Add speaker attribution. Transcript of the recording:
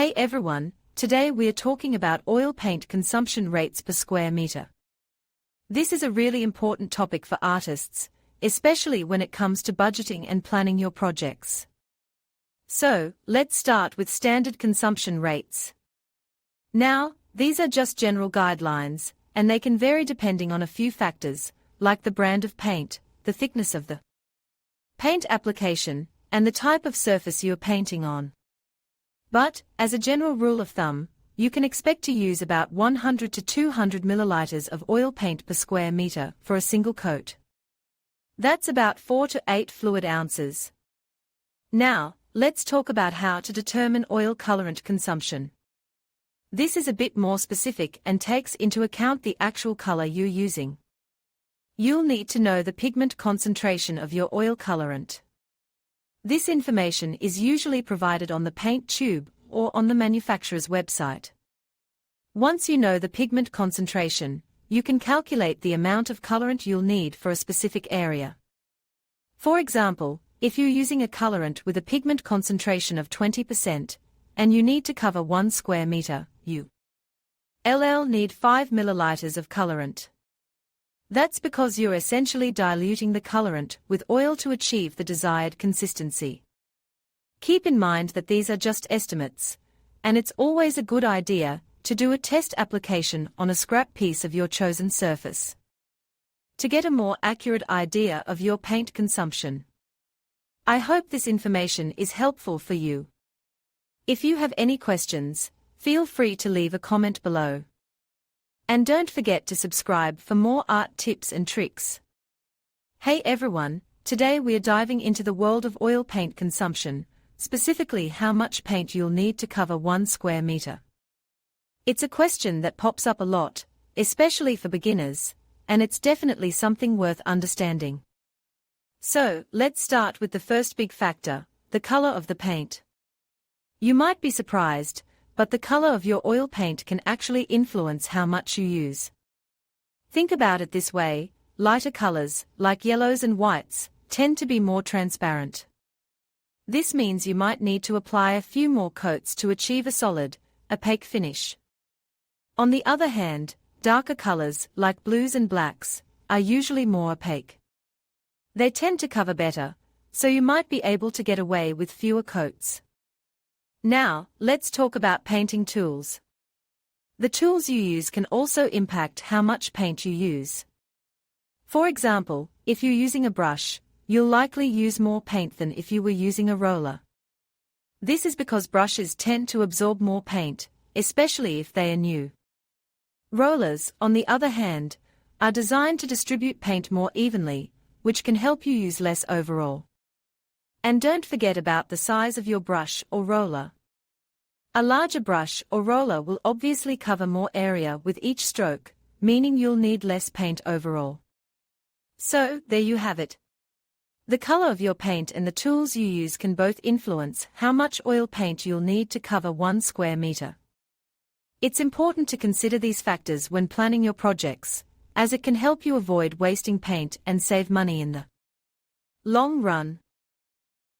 Speaker 1: Hey everyone, today we are talking about oil paint consumption rates per square meter. This is a really important topic for artists, especially when it comes to budgeting and planning your projects. So, let's start with standard consumption rates. Now, these are just general guidelines, and they can vary depending on a few factors, like the brand of paint, the thickness of the paint application, and the type of surface you are painting on. But, as a general rule of thumb, you can expect to use about 100 to 200 milliliters of oil paint per square meter for a single coat. That's about 4 to 8 fluid ounces. Now, let's talk about how to determine oil colorant consumption. This is a bit more specific and takes into account the actual color you're using. You'll need to know the pigment concentration of your oil colorant. This information is usually provided on the paint tube or on the manufacturer's website. Once you know the pigment concentration, you can calculate the amount of colorant you'll need for a specific area. For example, if you're using a colorant with a pigment concentration of 20%, and you need to cover 1 square meter, you'll need 5 milliliters of colorant. That's because you're essentially diluting the colorant with oil to achieve the desired consistency. Keep in mind that these are just estimates, and it's always a good idea to do a test application on a scrap piece of your chosen surface to get a more accurate idea of your paint consumption. I hope this information is helpful for you. If you have any questions, feel free to leave a comment below. And don't forget to subscribe for more art tips and tricks. Hey everyone, today we are diving into the world of oil paint consumption, specifically how much paint you'll need to cover 1 square meter. It's a question that pops up a lot, especially for beginners, and it's definitely something worth understanding. So, let's start with the first big factor, the color of the paint. You might be surprised, but the color of your oil paint can actually influence how much you use. Think about it this way, lighter colors, like yellows and whites, tend to be more transparent. This means you might need to apply a few more coats to achieve a solid, opaque finish. On the other hand, darker colors, like blues and blacks, are usually more opaque. They tend to cover better, so you might be able to get away with fewer coats. Now, let's talk about painting tools. The tools you use can also impact how much paint you use. For example, if you're using a brush, you'll likely use more paint than if you were using a roller. This is because brushes tend to absorb more paint, especially if they are new. Rollers, on the other hand, are designed to distribute paint more evenly, which can help you use less overall. And don't forget about the size of your brush or roller. A larger brush or roller will obviously cover more area with each stroke, meaning you'll need less paint overall. So, there you have it. The color of your paint and the tools you use can both influence how much oil paint you'll need to cover 1 square meter. It's important to consider these factors when planning your projects, as it can help you avoid wasting paint and save money in the long run.